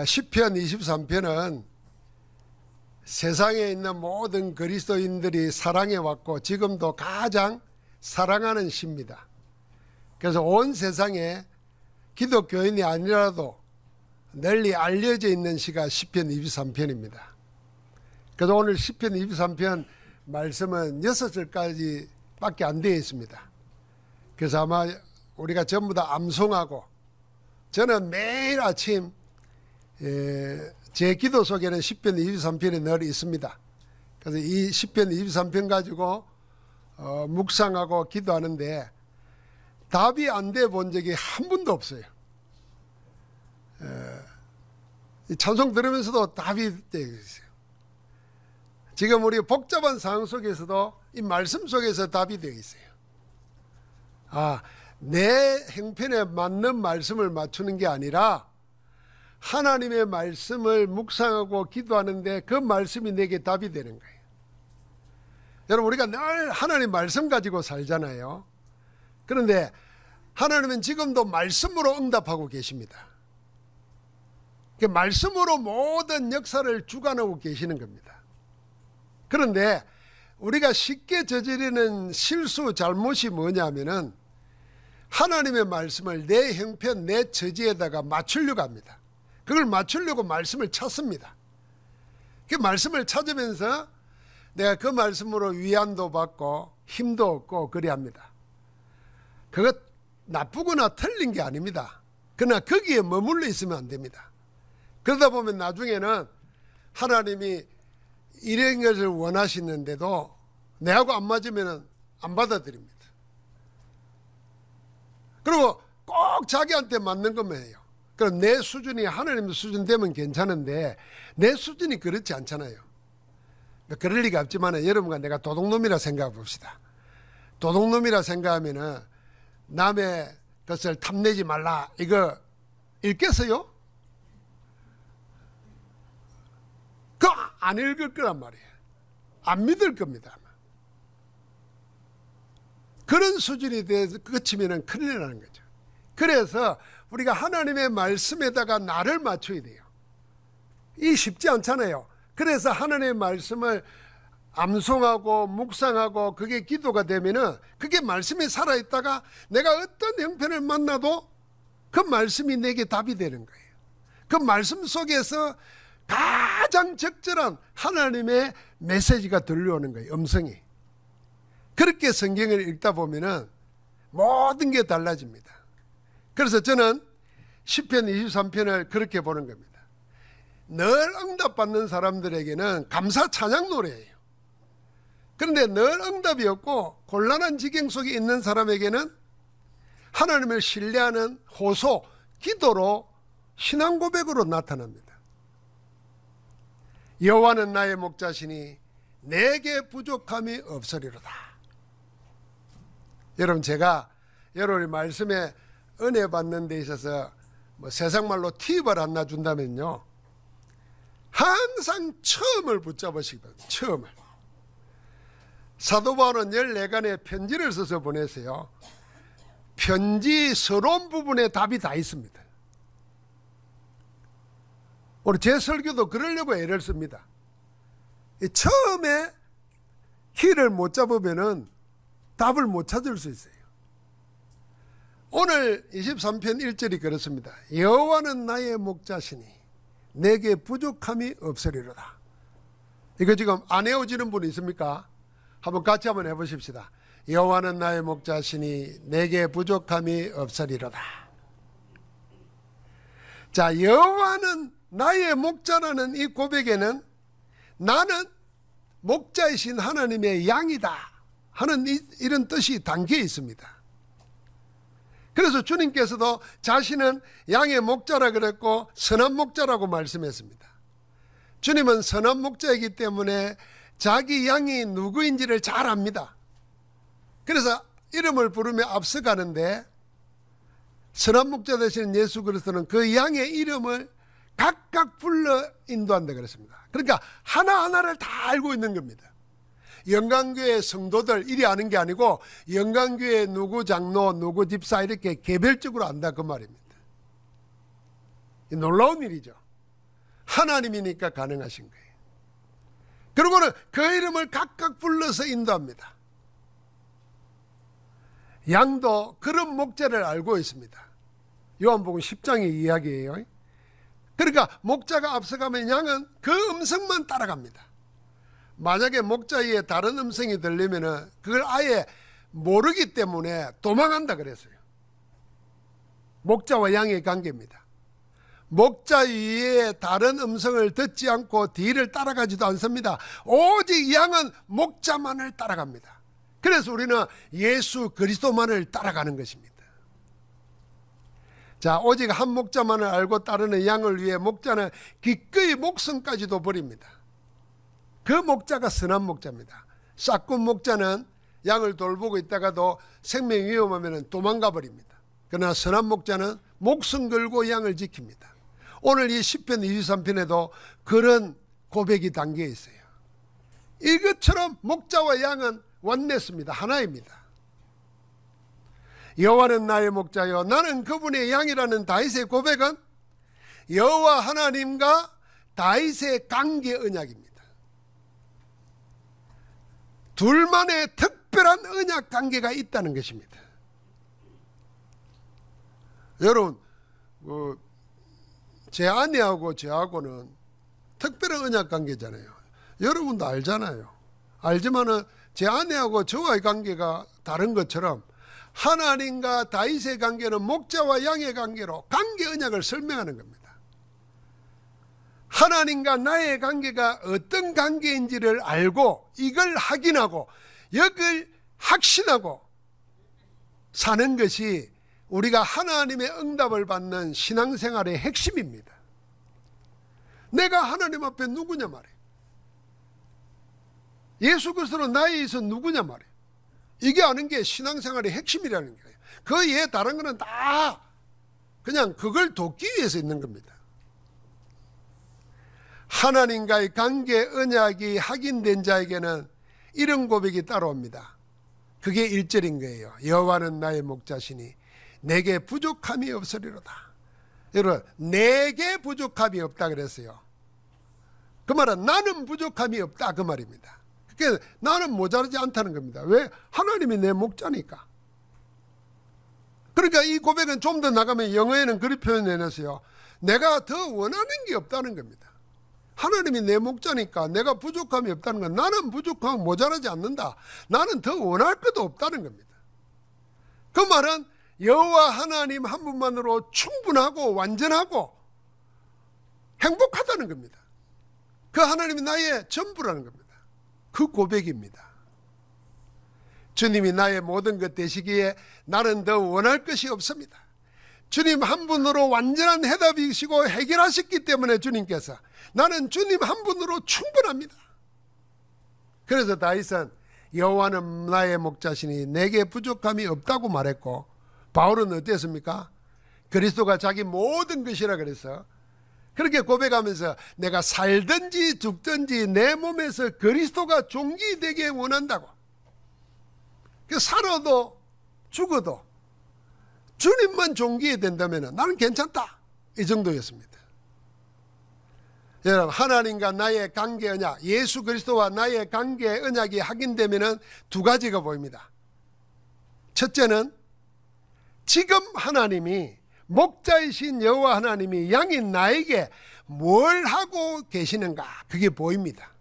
시편 23편은 세상에 있는 모든 그리스도인들이 사랑해왔고 지금도 가장 사랑하는 시입니다. 그래서 온 세상에 기독교인이 아니라도 널리 알려져 있는 시가 시편 23편입니다. 그래서 오늘 시편 23편 말씀은 6절까지 밖에 안 되어 있습니다. 그래서 아마 우리가 전부 다 암송하고, 저는 매일 아침 제 기도 속에는 시편 23편이 늘 있습니다. 그래서 이 시편 23편 가지고 묵상하고 기도하는데 답이 안 돼 본 적이 한 번도 없어요. 찬송 들으면서도 답이 되어 있어요. 지금 우리 복잡한 상황 속에서도 이 말씀 속에서 답이 되어 있어요. 내 형편에 맞는 말씀을 맞추는 게 아니라 하나님의 말씀을 묵상하고 기도하는데 그 말씀이 내게 답이 되는 거예요. 여러분, 우리가 늘 하나님 말씀 가지고 살잖아요. 그런데 하나님은 지금도 말씀으로 응답하고 계십니다. 그 말씀으로 모든 역사를 주관하고 계시는 겁니다. 그런데 우리가 쉽게 저지르는 실수, 잘못이 뭐냐면은 하나님의 말씀을 내 형편, 내 처지에다가 맞추려고 합니다. 그걸 맞추려고 말씀을 찾습니다. 그 말씀을 찾으면서 내가 그 말씀으로 위안도 받고 힘도 얻고 그래야 합니다. 그것 나쁘거나 틀린 게 아닙니다. 그러나 거기에 머물러 있으면 안 됩니다. 그러다 보면 나중에는 하나님이 이런 것을 원하시는데도 내하고 안 맞으면 안 받아들입니다. 그리고 꼭 자기한테 맞는 것만 해요. 그럼 내 수준이 하나님 수준 되면 괜찮은데 내 수준이 그렇지 않잖아요. 그럴 리가 없지만 여러분과 내가 도둑놈이라 생각해 봅시다. 도둑놈이라 생각하면은 남의 것을 탐내지 말라 이거 읽겠어요? 그거 안 읽을 거란 말이에요. 안 믿을 겁니다. 그런 수준이 돼서 그치면은 큰일 나는 거죠. 그래서 우리가 하나님의 말씀에다가 나를 맞춰야 돼요. 이 쉽지 않잖아요. 그래서 하나님의 말씀을 암송하고 묵상하고 그게 기도가 되면은 그게 말씀이 살아있다가 내가 어떤 형편을 만나도 그 말씀이 내게 답이 되는 거예요. 그 말씀 속에서 가장 적절한 하나님의 메시지가 들려오는 거예요. 음성이. 그렇게 성경을 읽다 보면은 모든 게 달라집니다. 그래서 저는 시편 23편을 그렇게 보는 겁니다. 늘 응답받는 사람들에게는 감사 찬양 노래예요. 그런데 늘 응답이 없고 곤란한 지경 속에 있는 사람에게는 하나님을 신뢰하는 호소, 기도로 신앙 고백으로 나타납니다. 여호와는 나의 목자시니 내게 부족함이 없으리로다. 여러분, 제가 여러분의 말씀에 은혜 받는 데 있어서 세상 말로 팁을 안 놔준다면요, 항상 처음을 붙잡으시기 바랍니다. 처음을. 사도 바울은 14권의 편지를 써서 보내세요. 편지 서론 부분에 답이 다 있습니다. 오늘 제 설교도 그러려고 애를 씁니다. 처음에 키를 못 잡으면은 답을 못 찾을 수 있어요. 오늘 23편 1절이 그렇습니다. 여호와는 나의 목자시니 내게 부족함이 없으리로다. 이거 지금 안 외워지는 분 있습니까? 같이 한번 해보십시다. 여호와는 나의 목자시니 내게 부족함이 없으리로다. 자, 여호와는 나의 목자라는 이 고백에는 나는 목자이신 하나님의 양이다 하는 이런 뜻이 담겨 있습니다. 그래서 주님께서도 자신은 양의 목자라 그랬고 선한 목자라고 말씀했습니다. 주님은 선한 목자이기 때문에 자기 양이 누구인지를 잘 압니다. 그래서 이름을 부르며 앞서가는데 선한 목자 되시는 예수 그리스도는 그 양의 이름을 각각 불러 인도한다 그랬습니다. 그러니까 하나하나를 다 알고 있는 겁니다. 영광교회 성도들 이리 아는 게 아니고 영광교회 누구 장로 누구 집사 이렇게 개별적으로 안다 그 말입니다. 놀라운 일이죠. 하나님이니까 가능하신 거예요. 그리고는 그 이름을 각각 불러서 인도합니다. 양도 그런 목자를 알고 있습니다. 요한복음 10장의 이야기예요. 그러니까 목자가 앞서가면 양은 그 음성만 따라갑니다. 만약에 목자의 다른 음성이 들리면 그걸 아예 모르기 때문에 도망한다 그랬어요. 목자와 양의 관계입니다. 목자 위에 다른 음성을 듣지 않고 뒤를 따라가지도 않습니다. 오직 양은 목자만을 따라갑니다. 그래서 우리는 예수 그리스도만을 따라가는 것입니다. 자, 오직 한 목자만을 알고 따르는 양을 위해 목자는 기꺼이 목숨까지도 버립니다. 그 목자가 선한 목자입니다. 싹군 목자는 양을 돌보고 있다가도 생명이 위험하면 도망가 버립니다. 그러나 선한 목자는 목숨 걸고 양을 지킵니다. 오늘 이 시편 23편에도 그런 고백이 담겨 있어요. 이것처럼 목자와 양은 원내스입니다. 하나입니다. 여호와는 나의 목자요 나는 그분의 양이라는 다윗의 고백은 여호와 하나님과 다윗의 관계 언약입니다. 둘만의 특별한 언약 관계가 있다는 것입니다. 여러분, 제 아내하고 저하고는 특별한 언약 관계잖아요. 여러분도 알잖아요. 알지만은 제 아내하고 저와의 관계가 다른 것처럼 하나님과 다윗의 관계는 목자와 양의 관계로 관계 언약을 설명하는 겁니다. 하나님과 나의 관계가 어떤 관계인지를 알고 이걸 확인하고 이걸 확신하고 사는 것이 우리가 하나님의 응답을 받는 신앙생활의 핵심입니다. 내가 하나님 앞에 누구냐 말이에요. 예수 그리스도는 나에 있어 누구냐 말이에요. 이게 아는 게 신앙생활의 핵심이라는 거예요. 그 외에 다른 거는 다 그냥 그걸 돕기 위해서 있는 겁니다. 하나님과의 관계 언약이 확인된 자에게는 이런 고백이 따라옵니다. 그게 1절인 거예요. 여호와는 나의 목자시니 내게 부족함이 없으리로다. 여러분, 내게 부족함이 없다 그랬어요. 그 말은 나는 부족함이 없다 그 말입니다. 그러니까 나는 모자라지 않다는 겁니다. 왜? 하나님이 내 목자니까. 그러니까 이 고백은 좀 더 나가면 영어에는 그렇게 표현해놨어요. 내가 더 원하는 게 없다는 겁니다. 하나님이 내 목자니까 내가 부족함이 없다는 건 나는 부족하고 모자라지 않는다. 나는 더 원할 것도 없다는 겁니다. 그 말은 여호와 하나님 한 분만으로 충분하고 완전하고 행복하다는 겁니다. 그 하나님이 나의 전부라는 겁니다. 그 고백입니다. 주님이 나의 모든 것 되시기에 나는 더 원할 것이 없습니다. 주님 한 분으로 완전한 해답이시고 해결하셨기 때문에 주님께서 나는 주님 한 분으로 충분합니다. 그래서 다윗은 여호와는 나의 목자시니 내게 부족함이 없다고 말했고, 바울은 어땠습니까? 그리스도가 자기 모든 것이라 그래서 그렇게 고백하면서 내가 살든지 죽든지 내 몸에서 그리스도가 존귀되게 원한다고. 살아도 죽어도 주님만 존귀해야 된다면 나는 괜찮다, 이 정도였습니다. 여러분, 하나님과 나의 관계 언약, 예수 그리스도와 나의 관계 언약이 확인되면 두 가지가 보입니다. 첫째는 지금 하나님이 목자이신 여호와 하나님이 양인 나에게 뭘 하고 계시는가, 그게 보입니다.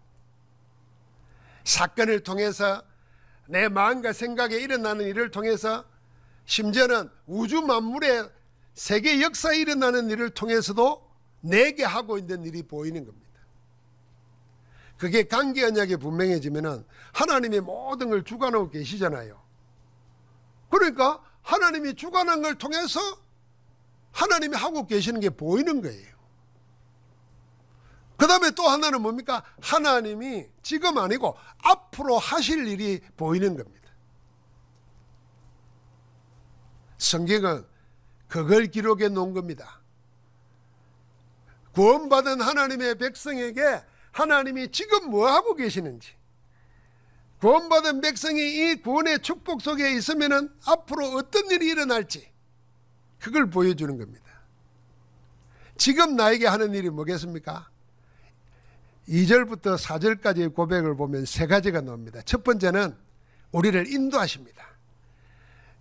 사건을 통해서 내 마음과 생각에 일어나는 일을 통해서, 심지어는 우주 만물의 세계 역사에 일어나는 일을 통해서도 내게 하고 있는 일이 보이는 겁니다. 그게 관계 언약이 분명해지면 하나님이 모든 걸 주관하고 계시잖아요. 그러니까 하나님이 주관한 걸 통해서 하나님이 하고 계시는 게 보이는 거예요. 그 다음에 또 하나는 뭡니까? 하나님이 지금 아니고 앞으로 하실 일이 보이는 겁니다. 성경은 그걸 기록해 놓은 겁니다. 구원받은 하나님의 백성에게 하나님이 지금 뭐 하고 계시는지, 구원받은 백성이 이 구원의 축복 속에 있으면 앞으로 어떤 일이 일어날지, 그걸 보여주는 겁니다. 지금 나에게 하는 일이 뭐겠습니까? 2절부터 4절까지의 고백을 보면 세 가지가 나옵니다. 첫 번째는 우리를 인도하십니다.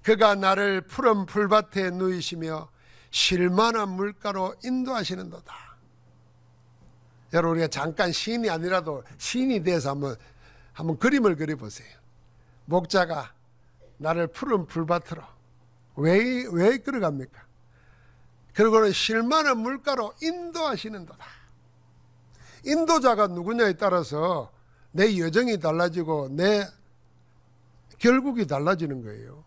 그가 나를 푸른 풀밭에 누이시며 쉴만한 물가로 인도하시는도다. 여러분, 우리가 잠깐 시인이 아니라도 시인이 돼서 한번 그림을 그려보세요. 목자가 나를 푸른 풀밭으로 왜 끌어갑니까? 그리고는 쉴만한 물가로 인도하시는도다. 인도자가 누구냐에 따라서 내 여정이 달라지고 내 결국이 달라지는 거예요.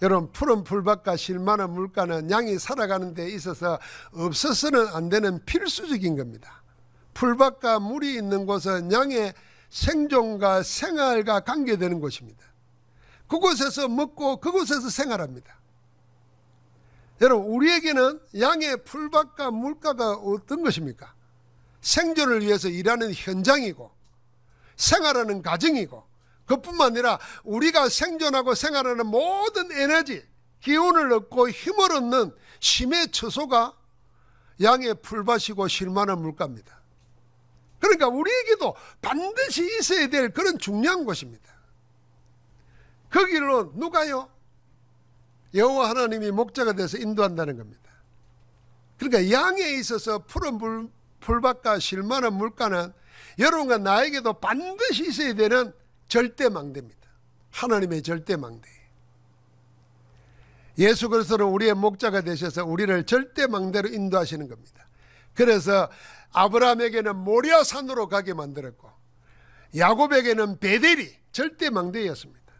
여러분, 푸른 풀밭과 쉴만한 물가는 양이 살아가는 데 있어서 없어서는 안 되는 필수적인 겁니다. 풀밭과 물이 있는 곳은 양의 생존과 생활과 관계되는 곳입니다. 그곳에서 먹고 그곳에서 생활합니다. 여러분, 우리에게는 양의 풀밭과 물가가 어떤 것입니까? 생존을 위해서 일하는 현장이고 생활하는 가정이고, 그뿐만 아니라 우리가 생존하고 생활하는 모든 에너지, 기운을 얻고 힘을 얻는 심의 처소가 양의 풀밭이고 쉴만한 물가입니다. 그러니까 우리에게도 반드시 있어야 될 그런 중요한 곳입니다. 거기로 누가요? 여호와 하나님이 목자가 돼서 인도한다는 겁니다. 그러니까 양에 있어서 푸른 풀밭과 쉴만한 물가는 여러분과 나에게도 반드시 있어야 되는 절대망대입니다. 하나님의 절대망대. 예수 그리스도는 우리의 목자가 되셔서 우리를 절대망대로 인도하시는 겁니다. 그래서 아브라함에게는 모리아산으로 가게 만들었고 야곱에게는 베델이 절대망대였습니다.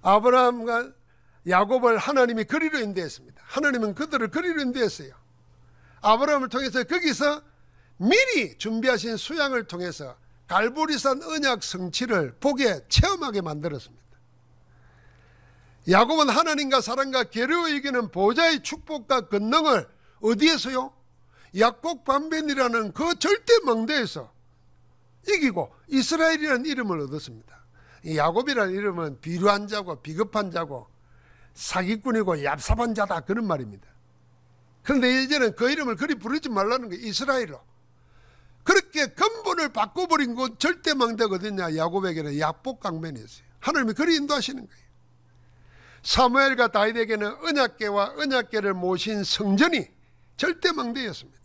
아브라함과 야곱을 하나님이 거리로 인도했습니다. 하나님은 그들을 거리로 인도했어요. 아브라함을 통해서 거기서 미리 준비하신 수양을 통해서 갈보리산 언약 성취를 보게 체험하게 만들었습니다. 야곱은 하나님과 사람과 겨루어 이기는 보좌의 축복과 권능을 어디에서요? 약곡 반변이라는 그 절대망대에서 이기고 이스라엘이라는 이름을 얻었습니다. 이 야곱이라는 이름은 비루한 자고 비겁한 자고 사기꾼이고 얍삽한 자다, 그런 말입니다. 그런데 이제는 그 이름을 그리 부르지 말라는 거예요. 이스라엘로. 그렇게 근본을 바꿔버린 곳 절대망대가 어딨냐? 야곱에게는 약복강변이었어요. 하나님이 그리 인도하시는 거예요. 사무엘과 다윗에게는 언약궤와 언약궤를 모신 성전이 절대망대였습니다.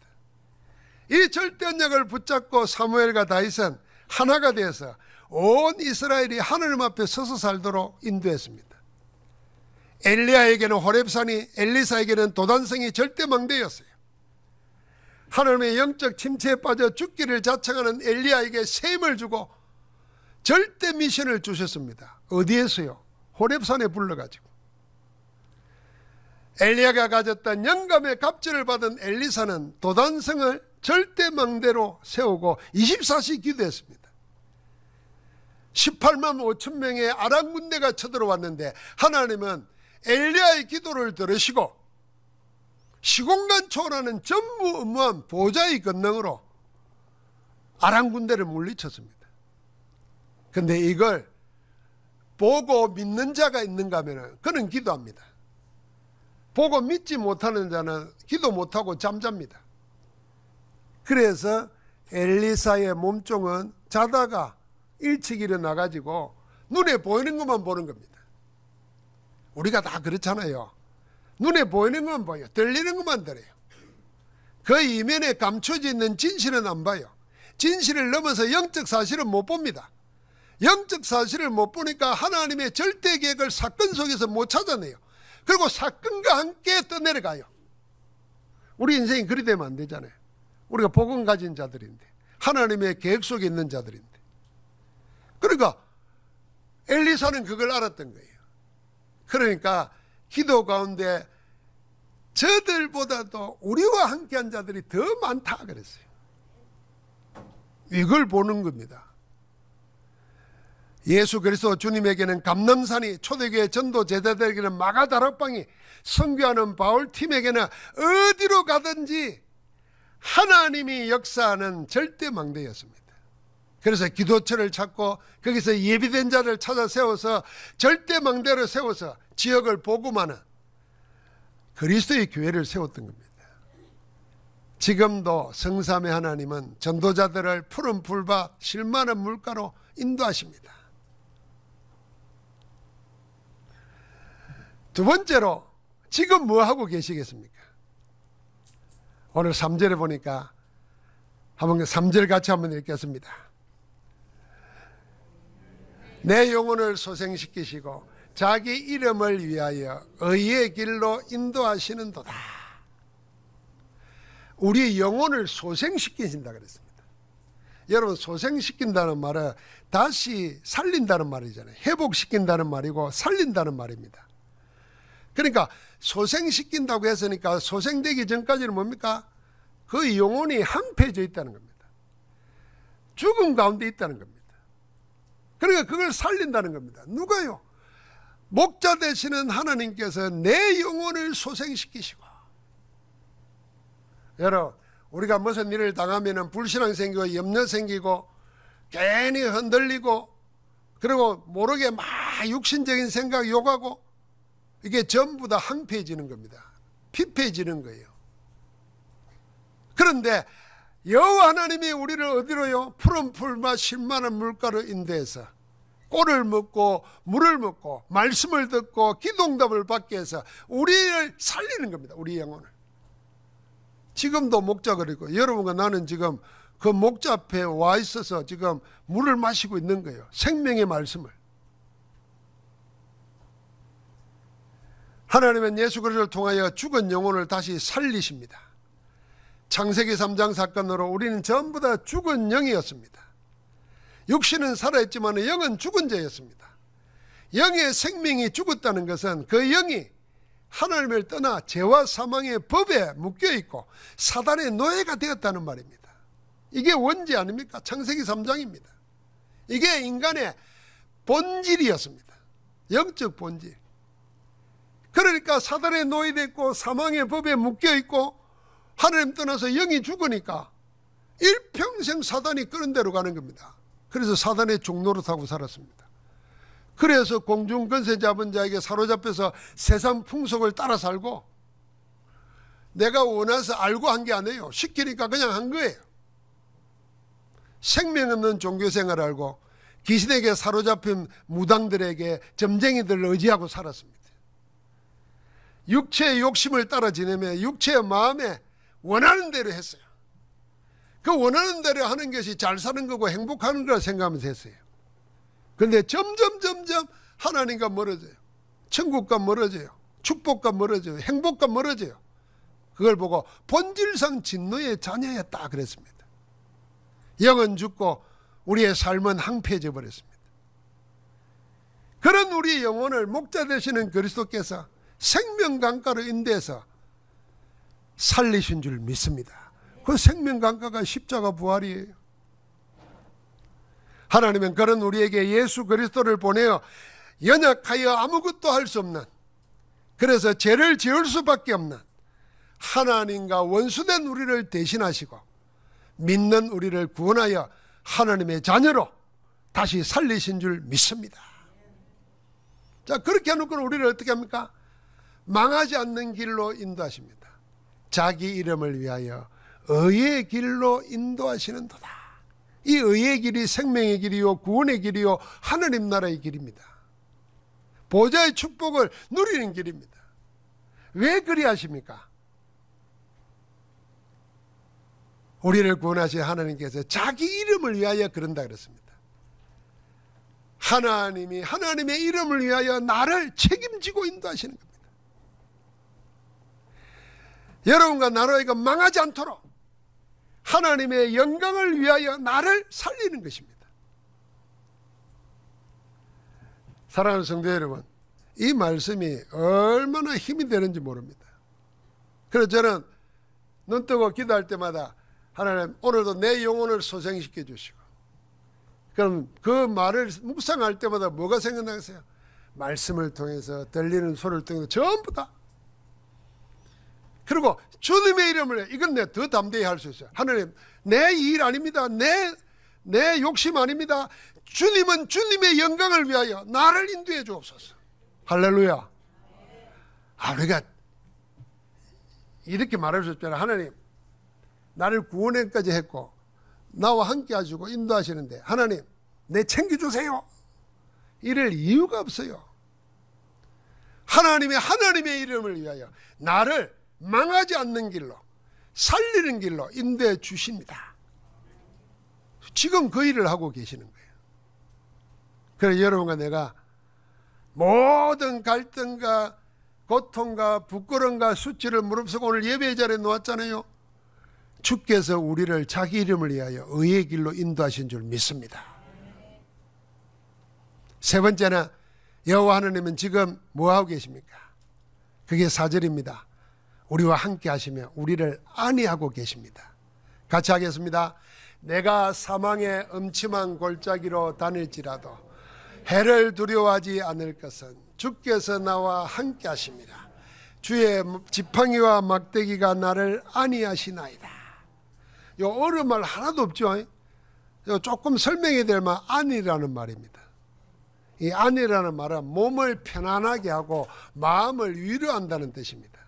이 절대 언약을 붙잡고 사무엘과 다윗은 하나가 되어서 온 이스라엘이 하나님 앞에 서서 살도록 인도했습니다. 엘리야에게는 호렙산이, 엘리사에게는 도단성이 절대망대였어요. 하나님의 영적 침체에 빠져 죽기를 자청하는 엘리야에게 셈을 주고 절대 미션을 주셨습니다. 어디에서요? 호렙산에 불러가지고. 엘리야가 가졌던 영감의 갑절을 받은 엘리사는 도단성을 절대망대로 세우고 24시 기도했습니다. 18만 5천 명의 아람 군대가 쳐들어왔는데 하나님은 엘리야의 기도를 들으시고 시공간 초월하는 전무후무한 보좌의 권능으로 아람 군대를 물리쳤습니다. 그런데 이걸 보고 믿는 자가 있는가 하면 그는 기도합니다. 보고 믿지 못하는 자는 기도 못하고 잠잡니다. 그래서 엘리사의 몸종은 자다가 일찍 일어나가지고 눈에 보이는 것만 보는 겁니다. 우리가 다 그렇잖아요. 눈에 보이는 것만 봐요. 들리는 것만 들어요. 그 이면에 감춰져 있는 진실은 안 봐요. 진실을 넘어서 영적 사실은 못 봅니다. 영적 사실을 못 보니까 하나님의 절대 계획을 사건 속에서 못 찾아내요. 그리고 사건과 함께 떠내려가요. 우리 인생이 그리 되면 안 되잖아요. 우리가 복음 가진 자들인데, 하나님의 계획 속에 있는 자들인데. 그러니까 엘리사는 그걸 알았던 거예요. 그러니까 기도 가운데 저들보다도 우리와 함께한 자들이 더 많다 그랬어요. 이걸 보는 겁니다. 예수 그리스도 주님에게는 감람산이, 초대교회 전도 제자들에게는 마가다락방이, 선교하는 바울팀에게는 어디로 가든지 하나님이 역사하는 절대망대였습니다. 그래서 기도처를 찾고 거기서 예비된 자를 찾아 세워서 절대망대를 세워서 지역을 복음하는 그리스도의 교회를 세웠던 겁니다. 지금도 성삼의 하나님은 전도자들을 푸른 풀밭 실만한 물가로 인도하십니다. 두 번째로 지금 뭐 하고 계시겠습니까? 오늘 3절에 보니까 한번 3절 같이 한번 읽겠습니다. 내 영혼을 소생시키시고 자기 이름을 위하여 의의 길로 인도하시는도다. 우리 영혼을 소생시키신다 그랬습니다. 여러분, 소생시킨다는 말은 다시 살린다는 말이잖아요. 회복시킨다는 말이고 살린다는 말입니다. 그러니까 소생시킨다고 했으니까 소생되기 전까지는 뭡니까? 그 영혼이 항폐해져 있다는 겁니다. 죽음 가운데 있다는 겁니다. 그러니까 그걸 살린다는 겁니다. 누가요? 목자 되시는 하나님께서 내 영혼을 소생시키시고. 여러분, 우리가 무슨 일을 당하면 불신앙 생기고 염려 생기고 괜히 흔들리고 그리고 모르게 막 육신적인 생각 욕하고 이게 전부 다 항폐해지는 겁니다. 피폐해지는 거예요. 그런데 여호와 하나님이 우리를 어디로요? 푸른 풀밭 실만한 물가로 인도해서 꼴을 먹고 물을 먹고 말씀을 듣고 기도응답을 받게 해서 우리를 살리는 겁니다. 우리 영혼을. 지금도 목자 그리고 여러분과 나는 지금 그 목자 앞에 와 있어서 지금 물을 마시고 있는 거예요. 생명의 말씀을. 하나님은 예수 그리스도를 통하여 죽은 영혼을 다시 살리십니다. 창세기 3장 사건으로 우리는 전부 다 죽은 영이었습니다. 육신은 살아있지만 영은 죽은 자였습니다. 영의 생명이 죽었다는 것은 그 영이 하나님을 떠나 죄와 사망의 법에 묶여있고 사단의 노예가 되었다는 말입니다. 이게 원죄 아닙니까? 창세기 3장입니다. 이게 인간의 본질이었습니다. 영적 본질. 그러니까 사단의 노예됐고 사망의 법에 묶여있고 하나님 떠나서 영이 죽으니까 일평생 사단이 끄는 대로 가는 겁니다. 그래서 사단의 종노릇하고 살았습니다. 그래서 공중 권세 잡은 자에게 사로잡혀서 세상 풍속을 따라 살고 내가 원해서 알고 한 게 아니에요. 시키니까 그냥 한 거예요. 생명 없는 종교생활을 알고 귀신에게 사로잡힌 무당들에게 점쟁이들을 의지하고 살았습니다. 육체의 욕심을 따라 지내며 육체의 마음에 원하는 대로 했어요. 그 원하는 대로 하는 것이 잘 사는 거고 행복하는 거라 생각하면서 했어요. 그런데 점점 하나님과 멀어져요. 천국과 멀어져요. 축복과 멀어져요. 행복과 멀어져요. 그걸 보고 본질상 진노의 자녀였다 그랬습니다. 영은 죽고 우리의 삶은 항폐해져 버렸습니다. 그런 우리 영혼을 목자 되시는 그리스도께서 생명강가로 인도해서 살리신 줄 믿습니다. 그 생명강가가 십자가 부활이에요. 하나님은 그런 우리에게 예수 그리스도를 보내어 연약하여 아무것도 할 수 없는, 그래서 죄를 지을 수밖에 없는 하나님과 원수된 우리를 대신하시고 믿는 우리를 구원하여 하나님의 자녀로 다시 살리신 줄 믿습니다. 자, 그렇게 해놓고 우리를 어떻게 합니까? 망하지 않는 길로 인도하십니다. 자기 이름을 위하여 의의 길로 인도하시는도다. 이 의의 길이 생명의 길이요 구원의 길이요 하나님 나라의 길입니다. 보좌의 축복을 누리는 길입니다. 왜 그리 하십니까? 우리를 구원하신 하나님께서 자기 이름을 위하여 그런다 그랬습니다. 하나님이 하나님의 이름을 위하여 나를 책임지고 인도하시는 겁니다. 여러분과 나라가 망하지 않도록 하나님의 영광을 위하여 나를 살리는 것입니다. 사랑하는 성도 여러분, 이 말씀이 얼마나 힘이 되는지 모릅니다. 그래서 저는 눈 뜨고 기도할 때마다 하나님 오늘도 내 영혼을 소생시켜 주시고, 그럼 그 말을 묵상할 때마다 뭐가 생각나겠어요? 말씀을 통해서 들리는 소리를 통해서 전부 다. 그리고 주님의 이름을, 이건 내가 더 담대히 할 수 있어요. 하나님, 내 일 아닙니다. 내 욕심 아닙니다. 주님은 주님의 영광을 위하여 나를 인도해 주옵소서. 할렐루야. 우리가 이렇게 말할 수 있잖아요. 하나님, 나를 구원까지 했고 나와 함께 하시고 인도하시는데 하나님 내 챙겨주세요 이럴 이유가 없어요. 하나님의 이름을 위하여 나를 망하지 않는 길로 살리는 길로 인도해 주십니다. 지금 그 일을 하고 계시는 거예요. 그래서 여러분과 내가 모든 갈등과 고통과 부끄러움과 수치를 무릅쓰고 오늘 예배 자리에 놓았잖아요. 주께서 우리를 자기 이름을 위하여 의의 길로 인도하신 줄 믿습니다. 세 번째는 여호와 하나님은 지금 뭐하고 계십니까? 그게 4절입니다. 우리와 함께 하시며 우리를 안위하고 계십니다. 같이 하겠습니다. 내가 사망의 음침한 골짜기로 다닐지라도 해를 두려워하지 않을 것은 주께서 나와 함께 하십니다. 주의 지팡이와 막대기가 나를 안위하시나이다. 요 어려운 말 하나도 없죠. 조금 설명해야 될 말 안위라는 말입니다. 이 안위라는 말은 몸을 편안하게 하고 마음을 위로한다는 뜻입니다.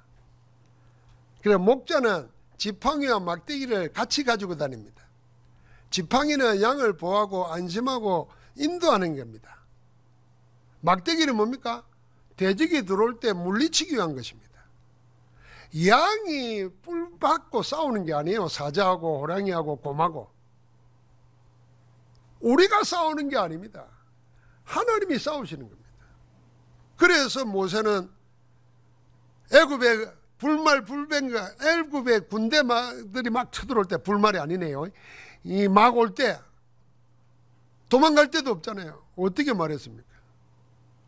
그래서 목자는 지팡이와 막대기를 같이 가지고 다닙니다. 지팡이는 양을 보호하고 안심하고 인도하는 겁니다. 막대기는 뭡니까? 돼지기 들어올 때 물리치기 위한 것입니다. 양이 뿔 받고 싸우는 게 아니에요. 사자하고 호랑이하고 곰하고. 우리가 싸우는 게 아닙니다. 하나님이 싸우시는 겁니다. 그래서 모세는 애굽의 애굽의 군대들이 막 쳐들어올 때, 불말이 아니네요. 이 막 올 때 도망갈 데도 없잖아요. 어떻게 말했습니까?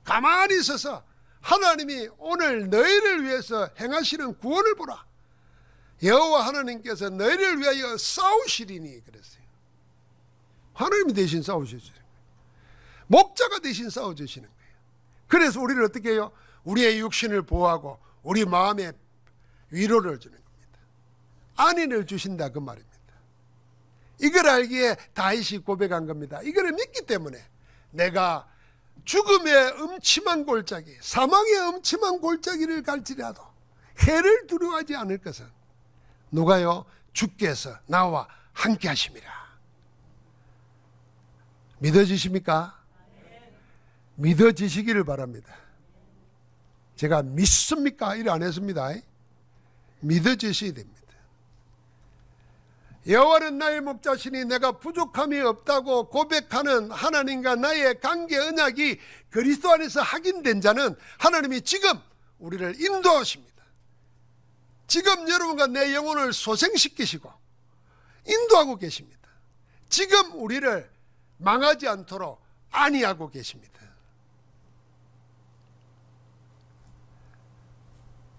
가만히 있어서 하나님이 오늘 너희를 위해서 행하시는 구원을 보라. 여호와 하나님께서 너희를 위하여 싸우시리니 그랬어요. 하나님이 대신 싸우시는 거예요. 목자가 대신 싸워주시는 거예요. 그래서 우리를 어떻게 해요? 우리의 육신을 보호하고 우리 마음에 위로를 주는 겁니다. 안위를 주신다 그 말입니다. 이걸 알기에 다윗이 고백한 겁니다. 이걸 믿기 때문에 내가 죽음의 음침한 골짜기, 사망의 음침한 골짜기를 갈지라도 해를 두려워하지 않을 것은 누가요? 주께서 나와 함께 하심이라. 믿어지십니까? 믿어지시기를 바랍니다. 제가 믿습니까? 이래 안 했습니다. 믿어지셔야 됩니다. 여호와는 나의 목자시니 내가 부족함이 없다고 고백하는 하나님과 나의 관계 언약이 그리스도 안에서 확인된 자는 하나님이 지금 우리를 인도하십니다. 지금 여러분과 내 영혼을 소생시키시고 인도하고 계십니다. 지금 우리를 망하지 않도록 안위하고 계십니다.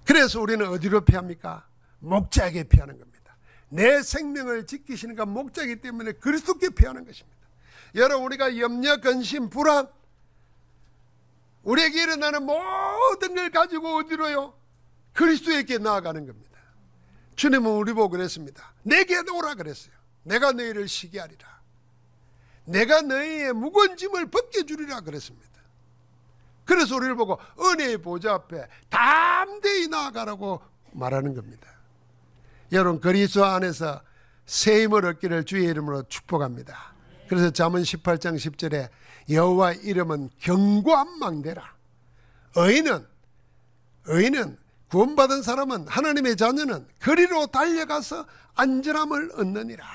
그래서 우리는 어디로 피합니까? 목자에게 피하는 겁니다. 내 생명을 지키시는 건 목자이기 때문에 그리스도께 피하는 것입니다. 여러분, 우리가 염려, 근심, 불안, 우리에게 일어나는 모든 걸 가지고 어디로요? 그리스도에게 나아가는 겁니다. 주님은 우리 보고 그랬습니다. 내게 오라 그랬어요. 내가 너희를 쉬게 하리라. 내가 너희의 무거운 짐을 벗겨주리라 그랬습니다. 그래서 우리를 보고 은혜의 보좌 앞에 담대히 나아가라고 말하는 겁니다. 여러분, 그리스도 안에서 새 힘을 얻기를 주의 이름으로 축복합니다. 그래서 잠언 18장 10절에 여호와 이름은 견고한 망대라. 의인은 구원받은 사람은, 하나님의 자녀는 거리로 달려가서 안전함을 얻느니라.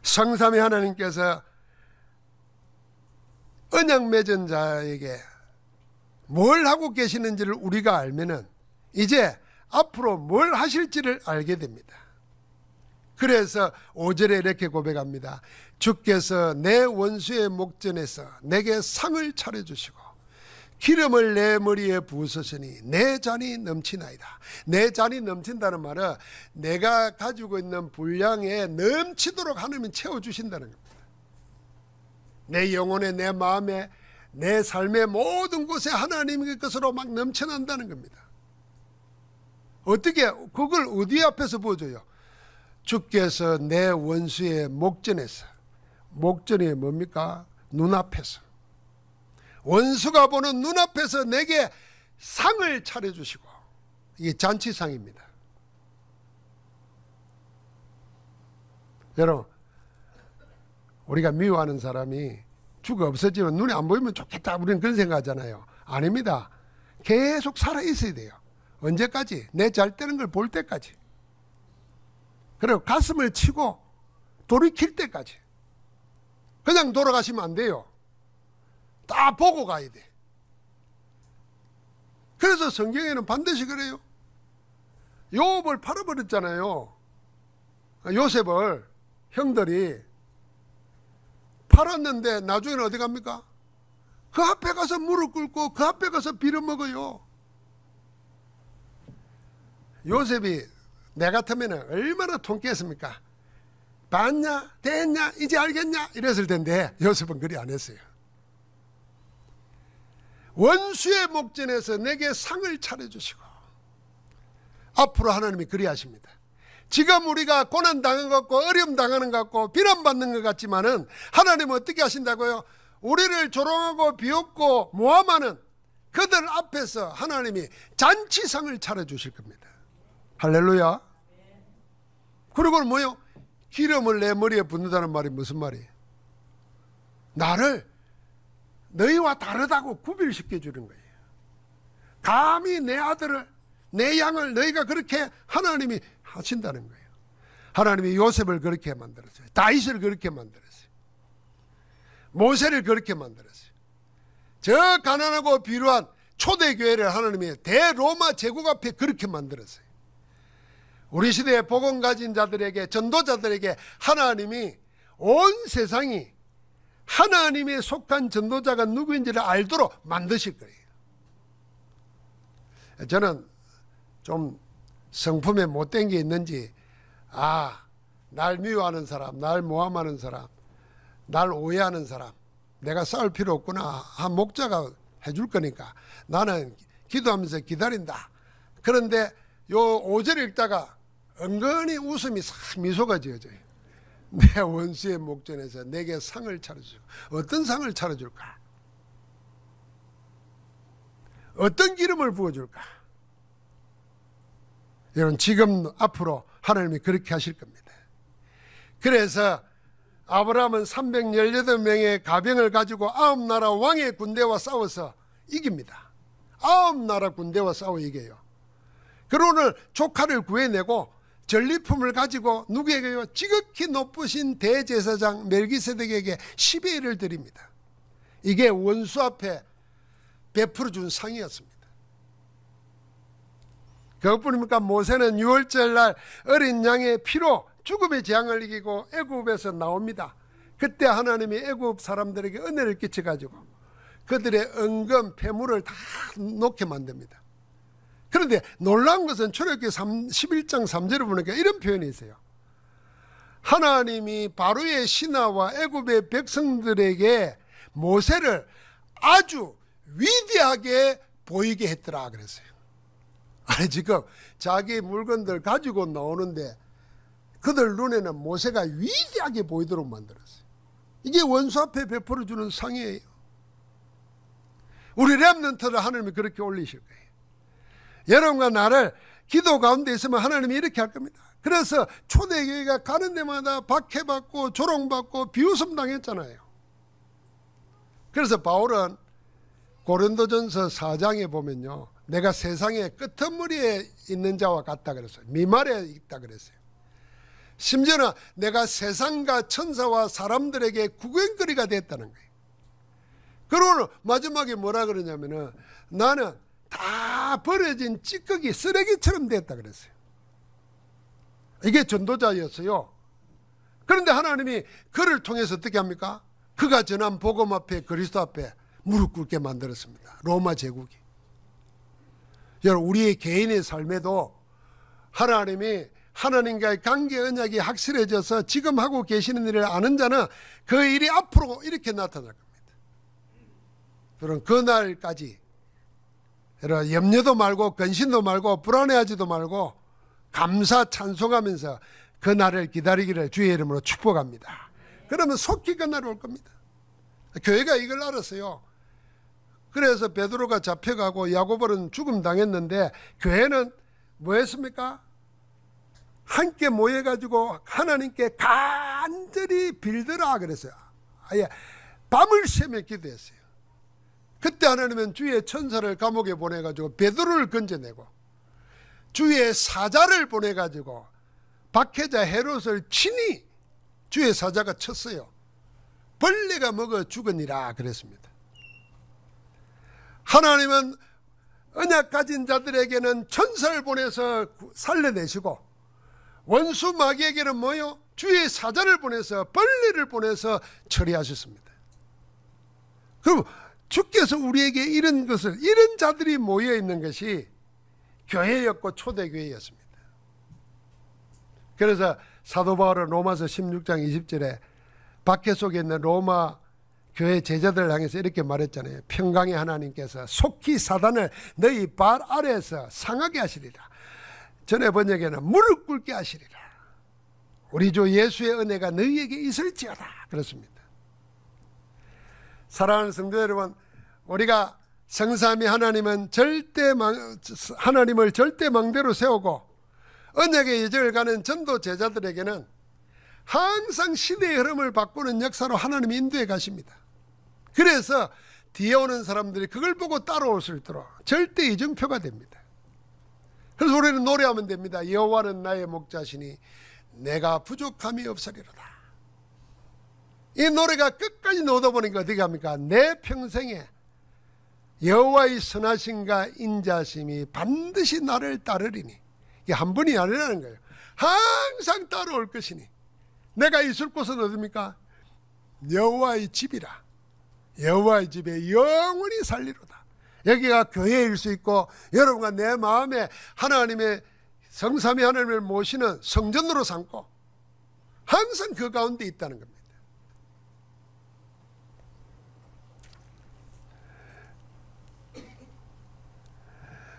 성삼위 하나님께서 언약 맺은 자에게 뭘 하고 계시는지를 우리가 알면은 이제 앞으로 뭘 하실지를 알게 됩니다. 그래서 5절에 이렇게 고백합니다. 주께서 내 원수의 목전에서 내게 상을 차려주시고 기름을 내 머리에 부으셨으니 내 잔이 넘치나이다. 내 잔이 넘친다는 말은 내가 가지고 있는 분량에 넘치도록 하나님은 채워주신다는 겁니다. 내 영혼에, 내 마음에, 내 삶의 모든 곳에 하나님의 것으로 막 넘쳐난다는 겁니다. 어떻게, 그걸 어디 앞에서 보여줘요? 주께서 내 원수의 목전에서, 목전이 뭡니까? 눈앞에서, 원수가 보는 눈앞에서 내게 상을 차려주시고, 이게 잔치상입니다. 여러분, 우리가 미워하는 사람이 죽어 없어지면 눈에 안 보이면 좋겠다, 우리는 그런 생각하잖아요. 아닙니다. 계속 살아있어야 돼요. 언제까지? 내 잘 되는 걸 볼 때까지. 그리고 가슴을 치고 돌이킬 때까지. 그냥 돌아가시면 안 돼요. 다 보고 가야 돼. 그래서 성경에는 반드시 그래요. 요셉을 팔아버렸잖아요. 요셉을 형들이 팔았는데 나중에는 어디 갑니까? 그 앞에 가서 무릎 꿇고 그 앞에 가서 빌어먹어요. 요셉이 내 같으면 얼마나 통쾌했습니까? 봤냐? 됐냐? 이제 알겠냐? 이랬을 텐데 요셉은 그리 안 했어요. 원수의 목전에서 내게 상을 차려주시고, 앞으로 하나님이 그리 하십니다. 지금 우리가 고난당한 것 같고 어려움 당하는 것 같고 비난받는 것 같지만은 하나님은 어떻게 하신다고요? 우리를 조롱하고 비웃고 모함하는 그들 앞에서 하나님이 잔치상을 차려주실 겁니다. 할렐루야. 그리고 뭐요? 기름을 내 머리에 붓는다는 말이 무슨 말이에요? 나를 너희와 다르다고 구별시켜 주는 거예요. 감히 내 아들을, 내 양을 너희가 그렇게 하나님이 하신다는 거예요. 하나님이 요셉을 그렇게 만들었어요. 다윗을 그렇게 만들었어요. 모세를 그렇게 만들었어요. 저 가난하고 비루한 초대교회를 하나님이 대로마 제국 앞에 그렇게 만들었어요. 우리 시대에 복음 가진 자들에게, 전도자들에게 하나님이 온 세상이 하나님에 속한 전도자가 누구인지를 알도록 만드실 거예요. 저는 좀 성품에 못된 게 있는지, 날 미워하는 사람, 날 모함하는 사람, 날 오해하는 사람, 내가 싸울 필요 없구나. 한 목자가 해줄 거니까 나는 기도하면서 기다린다. 그런데 요 5절 읽다가 은근히 웃음이 싹 미소가 지어져요. 내 원수의 목전에서 내게 상을 차려주고. 어떤 상을 차려줄까? 어떤 기름을 부어줄까? 여러분, 지금 앞으로 하나님이 그렇게 하실 겁니다. 그래서 아브라함은 318명의 가병을 가지고 9나라 왕의 군대와 싸워서 이깁니다. 9나라 군대와 싸워 이겨요. 그리고 오늘 조카를 구해내고 전리품을 가지고 누구에게요? 지극히 높으신 대제사장 멜기세덱에게 10의 1을 드립니다. 이게 원수 앞에 베풀어 준 상이었습니다. 그것뿐입니까? 모세는 6월절 날 어린 양의 피로 죽음의 재앙을 이기고 애굽에서 나옵니다. 그때 하나님이 애굽 사람들에게 은혜를 끼쳐가지고 그들의 은금, 폐물을 다 놓게 만듭니다. 그런데 놀라운 것은 출애굽기 11장 3절을 보니까 이런 표현이 있어요. 하나님이 바로의 신하와 애굽의 백성들에게 모세를 아주 위대하게 보이게 했더라 그랬어요. 아니, 지금 자기 물건들 가지고 나오는데 그들 눈에는 모세가 위대하게 보이도록 만들었어요. 이게 원수 앞에 베풀어 주는 상이에요. 우리 렘넌트를 하나님이 그렇게 올리실 거예요. 여러분과 나를 기도 가운데 있으면 하나님이 이렇게 할 겁니다. 그래서 초대교회가 가는 데마다 박해받고 조롱받고 비웃음 당했잖아요. 그래서 바울은 고린도전서 4장에 보면요, 내가 세상의 끄트머리에 있는 자와 같다 그랬어요. 미말에 있다 그랬어요. 심지어는 내가 세상과 천사와 사람들에게 구경거리가 됐다는 거예요. 그러고 마지막에 뭐라 그러냐면은 나는 다 버려진 찌꺼기 쓰레기처럼 됐다 그랬어요. 이게 전도자였어요. 그런데 하나님이 그를 통해서 어떻게 합니까? 그가 전한 복음 앞에, 그리스도 앞에 무릎 꿇게 만들었습니다. 로마 제국이. 여러분, 우리의 개인의 삶에도 하나님이 하나님과의 관계 언약이 확실해져서 지금 하고 계시는 일을 아는 자는 그 일이 앞으로 이렇게 나타날 겁니다. 그럼 그날까지 여러분, 염려도 말고 근심도 말고 불안해하지도 말고 감사 찬송하면서 그날을 기다리기를 주의 이름으로 축복합니다. 그러면 속히 그날 올 겁니다. 교회가 이걸 알았어요. 그래서 베드로가 잡혀가고 야고보는 죽음 당했는데 교회는 뭐 했습니까? 함께 모여가지고 하나님께 간절히 빌더라 그랬어요. 아예 밤을 새며 기도했어요. 그때 하나님은 주의 천사를 감옥에 보내가지고 베드로를 건져내고 주의 사자를 보내가지고 박해자 헤롯을 친히 주의 사자가 쳤어요. 벌레가 먹어 죽으니라 그랬습니다. 하나님은 언약 가진 자들에게는 천사를 보내서 살려내시고 원수 마귀에게는 뭐요? 주의 사자를 보내서 벌레를 보내서 처리하셨습니다. 그럼 주께서 우리에게 이런 것을, 이런 자들이 모여 있는 것이 교회였고 초대교회였습니다. 그래서 사도 바울은 로마서 16장 20절에 박해 속에 있는 로마 교회 제자들을 향해서 이렇게 말했잖아요. 평강의 하나님께서 속히 사단을 너희 발 아래에서 상하게 하시리라. 전에 번역에는 무릎 꿇게 하시리라. 우리 주 예수의 은혜가 너희에게 있을지어다 그렇습니다. 사랑하는 성도 여러분, 우리가 성삼위 하나님은 하나님을 절대망대로 세우고 언약의 여정을 가는 전도 제자들에게는 항상 시대의 흐름을 바꾸는 역사로 하나님이 인도해 가십니다. 그래서 뒤에 오는 사람들이 그걸 보고 따라올 수 있도록 절대 이정표가 됩니다. 그래서 우리는 노래하면 됩니다. 여호와는 나의 목자시니 내가 부족함이 없으리로다. 이 노래가 끝까지 넣다 보니까 어떻게 합니까? 내 평생에 여호와의 선하심과 인자심이 반드시 나를 따르리니, 이게 한 번이 아니라는 거예요. 항상 따라올 것이니 내가 있을 곳은 어디입니까? 여호와의 집이라. 여호와의 집에 영원히 살리로다. 여기가 교회일 수 있고 여러분과 내 마음에 하나님의 성삼위 하나님을 모시는 성전으로 삼고 항상 그 가운데 있다는 겁니다.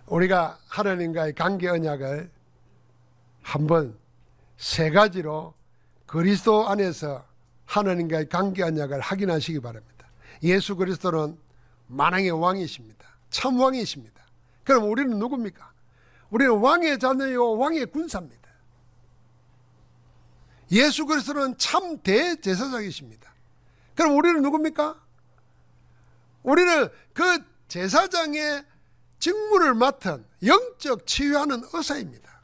우리가 하나님과의 관계 언약을 한번 세 가지로 그리스도 안에서 하나님과의 관계 언약을 확인하시기 바랍니다. 예수 그리스도는 만왕의 왕이십니다. 참 왕이십니다. 그럼 우리는 누굽니까? 우리는 왕의 자녀요 왕의 군사입니다. 예수 그리스도는 참 대제사장이십니다. 그럼 우리는 누굽니까? 우리는 그 제사장의 직무를 맡은 영적 치유하는 의사입니다.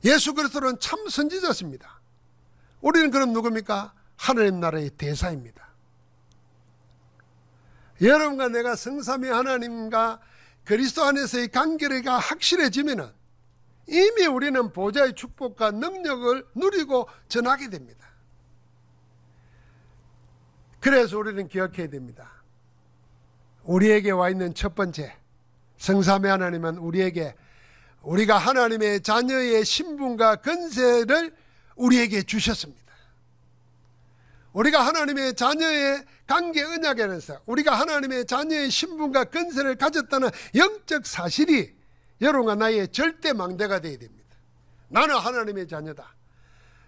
예수 그리스도는 참 선지자십니다. 우리는 그럼 누굽니까? 하나님 나라의 대사입니다. 여러분과 내가 성삼위 하나님과 그리스도 안에서의 관계가 확실해지면 이미 우리는 보좌의 축복과 능력을 누리고 전하게 됩니다. 그래서 우리는 기억해야 됩니다. 우리에게 와 있는 첫 번째, 성삼위 하나님은 우리가 하나님의 자녀의 신분과 권세를 우리에게 주셨습니다. 우리가 하나님의 자녀의 관계 언약에서 우리가 하나님의 자녀의 신분과 권세를 가졌다는 영적 사실이 여러분과 나의 절대 망대가 되어야 됩니다. 나는 하나님의 자녀다.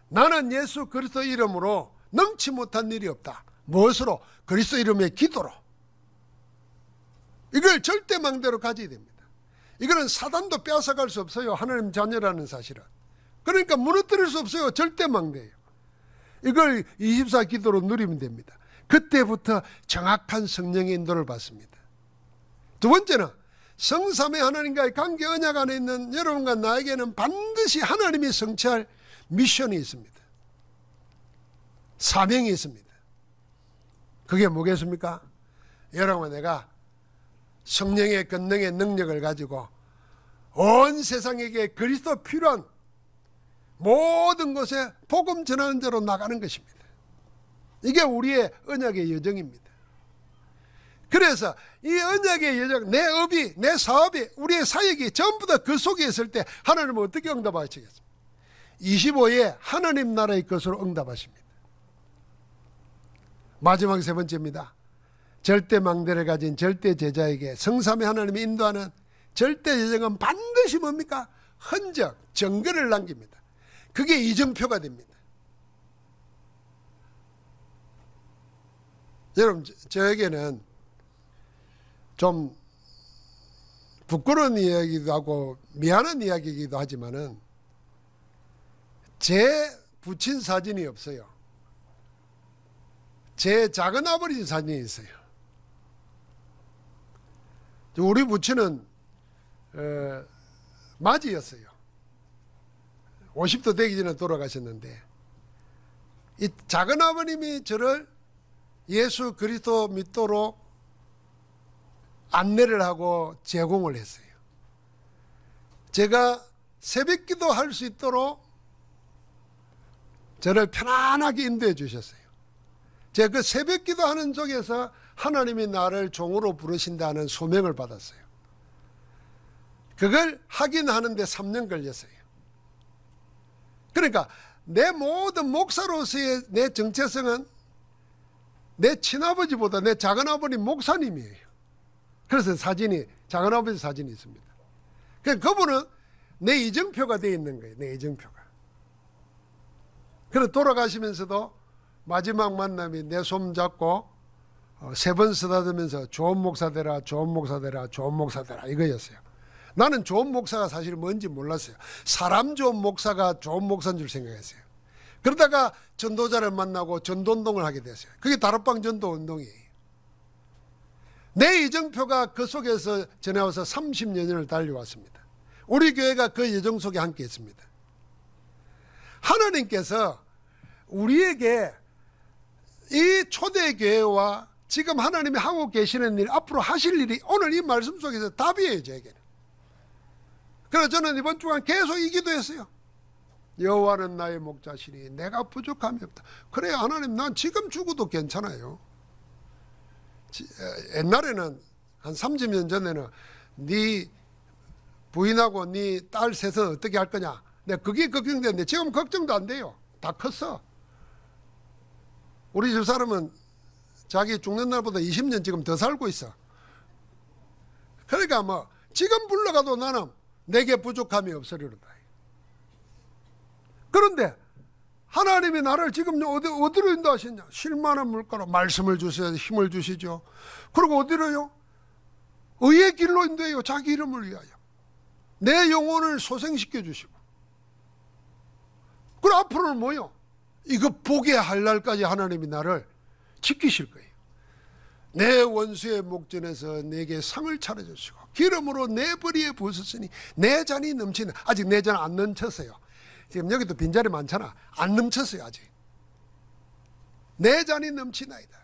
나는 예수 그리스도 이름으로 넘치 못한 일이 없다. 무엇으로? 그리스도 이름의 기도로. 이걸 절대 망대로 가져야 됩니다. 이거는 사단도 빼앗아갈 수 없어요. 하나님 자녀라는 사실은. 그러니까 무너뜨릴 수 없어요. 절대 망대예요. 이걸 24 기도로 누리면 됩니다. 그때부터 정확한 성령의 인도를 받습니다. 두 번째는 성삼위 하나님과의 관계 언약 안에 있는 여러분과 나에게는 반드시 하나님이 성취할 미션이 있습니다. 사명이 있습니다. 그게 뭐겠습니까? 여러분과 내가 성령의 권능의 능력을 가지고 온 세상에게 그리스도 필요한 모든 곳에 복음 전하는 자로 나가는 것입니다. 이게 우리의 언약의 여정입니다. 그래서 이 언약의 여정, 내 업이, 내 사업이, 우리의 사역이 전부 다 그 속에 있을 때 하나님은 어떻게 응답하시겠습니까? 25에 하나님 나라의 것으로 응답하십니다. 마지막 세 번째입니다. 절대 망대를 가진 절대 제자에게 성삼위 하나님이 인도하는 절대 여정은 반드시 뭡니까? 흔적, 증거를 남깁니다. 그게 이정표가 됩니다. 여러분, 저에게는 좀 부끄러운 이야기도 하고 미안한 이야기이기도 하지만은 제 부친 사진이 없어요. 제 작은 아버지 사진이 있어요. 우리 부친은 맞이였어요. 50도 되기 전에 돌아가셨는데, 이 작은 아버님이 저를 예수 그리스도 믿도록 안내를 하고 제공을 했어요. 제가 새벽기도 할 수 있도록 저를 편안하게 인도해 주셨어요. 제가 그 새벽기도 하는 쪽에서 하나님이 나를 종으로 부르신다는 소명을 받았어요. 그걸 하긴 하는데 3년 걸렸어요. 그러니까 내 모든 목사로서의 내 정체성은 내 친아버지보다 내 작은아버님 목사님이에요. 그래서 사진이, 작은아버지 사진이 있습니다. 그러니까 그분은 내 이정표가 되어 있는 거예요. 내 이정표가. 그래서 돌아가시면서도 마지막 만남이 내 손 잡고 3번 쓰다듬으면서 좋은 목사 되라, 좋은 목사 되라, 좋은 목사 되라, 이거였어요. 나는 좋은 목사가 사실 뭔지 몰랐어요. 사람 좋은 목사가 좋은 목사인 줄 생각했어요. 그러다가 전도자를 만나고 전도운동을 하게 됐어요. 그게 다락방 전도운동이에요. 내 이정표가 그 속에서 전해와서 30여 년을 달려왔습니다. 우리 교회가 그 여정 속에 함께 있습니다. 하나님께서 우리에게 이 초대교회와 지금 하나님이 하고 계시는 일, 앞으로 하실 일이 오늘 이 말씀 속에서 답이에요, 저에게는. 그래서 저는 이번 주간 계속 이 기도했어요. 여호와는 나의 목자시니 내가 부족함이 없다. 그래, 하나님, 난 지금 죽어도 괜찮아요. 옛날에는 한 30년 전에는 네 부인하고 네 딸 셋은 어떻게 할 거냐, 내가 그게 걱정되는데 지금 걱정도 안 돼요. 다 컸어. 우리 집사람은 자기 죽는 날보다 20년 지금 더 살고 있어. 그러니까 뭐 지금 불러가도 나는 내게 부족함이 없으리로다. 그런데 하나님이 나를 지금 어디로 인도하셨냐? 쉴만한 물가로 말씀을 주셔서 힘을 주시죠. 그리고 어디로요? 의의 길로 인도해요. 자기 이름을 위하여. 내 영혼을 소생시켜 주시고. 그리고 앞으로는 뭐요? 이거 보게 할 날까지 하나님이 나를 지키실 거예요. 내 원수의 목전에서 내게 상을 차려주시고 기름으로 내 머리에 부으셨으니 내 잔이 넘치는, 아직 내 잔 안 넘쳤어요. 지금 여기도 빈자리 많잖아. 안 넘쳤어요, 아직. 내 잔이 넘치나이다.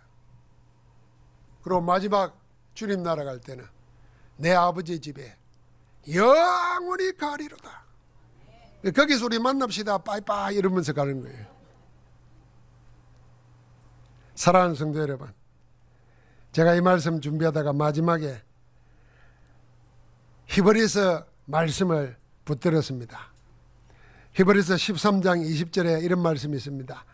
그리고 마지막 주님 날아갈 때는 내 아버지 집에 영원히 가리로다. 거기서 우리 만납시다, 빠이빠이 이러면서 가는 거예요. 사랑하는 성도 여러분, 제가 이 말씀 준비하다가 마지막에 히브리서 말씀을 붙들었습니다. 히브리서 13장 20절에 이런 말씀이 있습니다.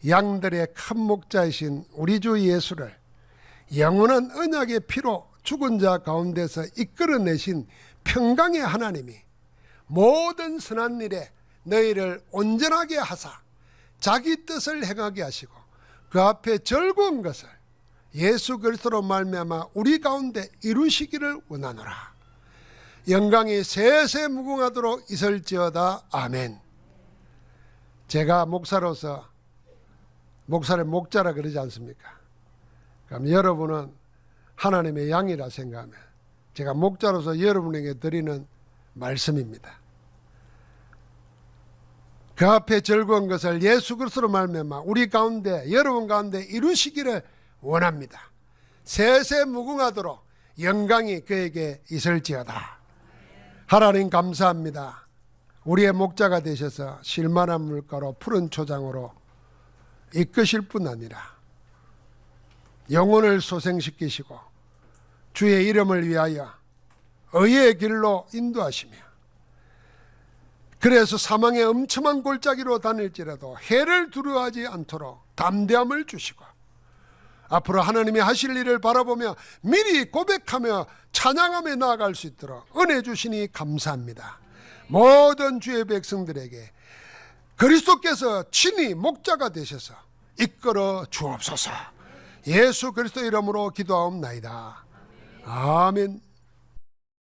양들의 큰 목자이신 우리 주 예수를 영원한 언약의 피로 죽은 자 가운데서 이끌어내신 평강의 하나님이 모든 선한 일에 너희를 온전하게 하사 자기 뜻을 행하게 하시고 그 앞에 즐거운 것을 예수 그리스도로 말미암아 우리 가운데 이루시기를 원하노라. 영광이 세세 무궁하도록 있을지어다. 아멘. 제가 목사로서 목사를 목자라 그러지 않습니까? 그럼 여러분은 하나님의 양이라 생각하면 제가 목자로서 여러분에게 드리는 말씀입니다. 그 앞에 즐거운 것을 예수 그리스도로 말미암아 우리 가운데, 여러분 가운데 이루시기를 원합니다. 세세 무궁하도록 영광이 그에게 있을지어다. 하나님 감사합니다. 우리의 목자가 되셔서 쉴만한 물가로 푸른 초장으로 이끄실 뿐 아니라 영혼을 소생시키시고 주의 이름을 위하여 의의 길로 인도하시며, 그래서 사망의 엄청난 골짜기로 다닐지라도 해를 두려워하지 않도록 담대함을 주시고 앞으로 하나님이 하실 일을 바라보며 미리 고백하며 찬양하며 나아갈 수 있도록 은혜 주시니 감사합니다. 모든 주의 백성들에게 그리스도께서 친히 목자가 되셔서 이끌어 주옵소서. 예수 그리스도 이름으로 기도하옵나이다. 아멘.